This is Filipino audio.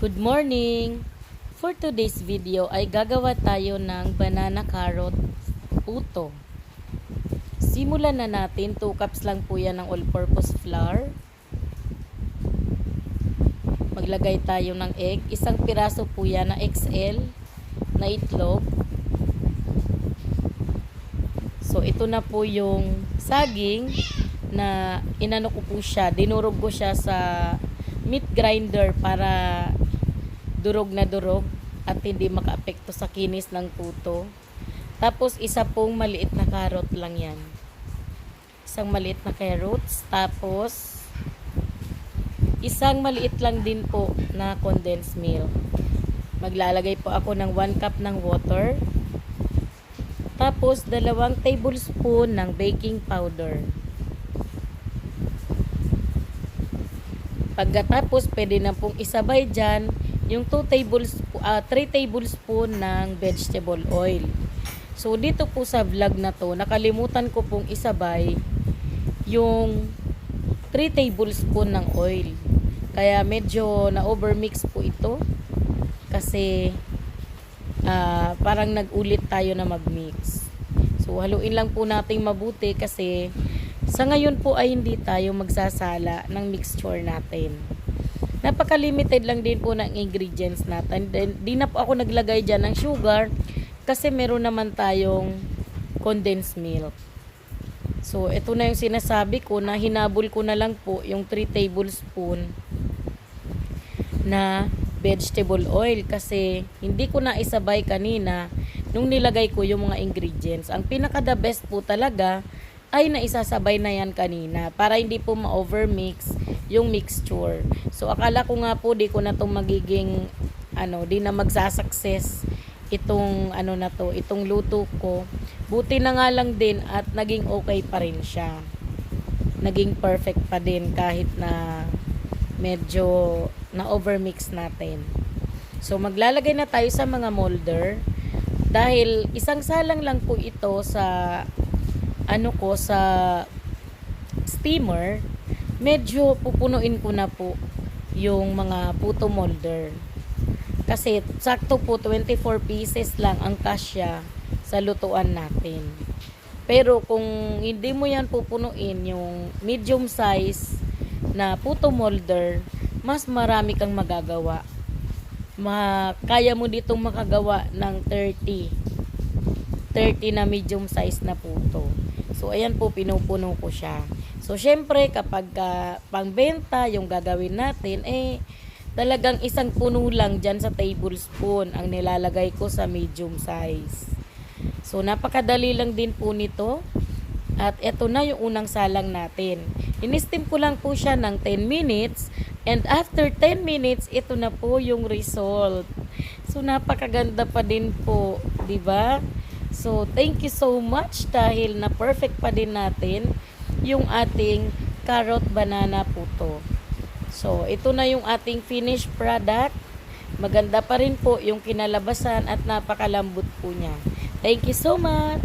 Good morning! For today's video ay gagawa tayo ng banana carrot puto. Simulan na natin. 2 cups lang po yan ng all-purpose flour. Maglagay tayo ng egg. 1 piraso po yan na XL na itlog. So ito na po yung saging na inano ko po siya. Dinurog ko siya sa meat grinder para durog na durog at hindi makaapekto sa kinis ng puto. Tapos isa pong maliit na carrot lang yan. Isang maliit na carrots. Tapos isang maliit lang din po na condensed milk. Maglalagay po ako ng 1 cup ng water. Tapos 2 tablespoon ng baking powder. Pagkatapos pwede na pong isabay dyan yung 3 tablespoon ng vegetable oil. So dito po sa vlog na to, nakalimutan ko pong isabay yung 3 tablespoon ng oil. Kaya medyo na-overmix po ito kasi parang nag-ulit tayo na mag-mix. So haluin lang po nating mabuti kasi sa ngayon po ay hindi tayo magsasala ng mixture natin. Napaka-limited lang din po ng ingredients natin. Di na po ako naglagay dyan ng sugar kasi meron naman tayong condensed milk. So, ito na yung sinasabi ko na hinabol ko na lang po yung 3 tablespoon na vegetable oil kasi hindi ko na isabay kanina nung nilagay ko yung mga ingredients. Ang pinaka-the best po talaga ay naisasabay na yan kanina para hindi po ma-overmix yung mixture. So akala ko nga po di ko na itong magiging di na magsasucess itong itong luto ko. Buti na nga lang din at naging okay pa rin siya. Naging perfect pa din kahit na medyo na-overmix natin. So maglalagay na tayo sa mga molder dahil isang salang lang po ito sa sa steamer. Medyo pupunuin ko na po yung mga puto molder. Kasi sakto po 24 pieces lang ang kasya sa lutuan natin. Pero kung hindi mo yan pupunuin yung medium size na puto molder, mas marami kang magagawa. Kaya mo ditong makagawa ng 30 na medium size na puto. So ayan po, pinupuno ko siya. So, syempre, kapag pangbenta, yung gagawin natin, talagang 1 puno lang dyan sa tablespoon ang nilalagay ko sa medium size. So, napakadali lang din po nito. At eto na yung unang salang natin. In-steam ko lang po siya ng 10 minutes. And after 10 minutes, ito na po yung result. So, napakaganda pa din po. 'Di ba? So, thank you so much dahil na perfect pa din natin yung ating carrot banana puto. So, ito na yung ating finished product. Maganda pa rin po yung kinalabasan at napakalambot po niya. Thank you so much!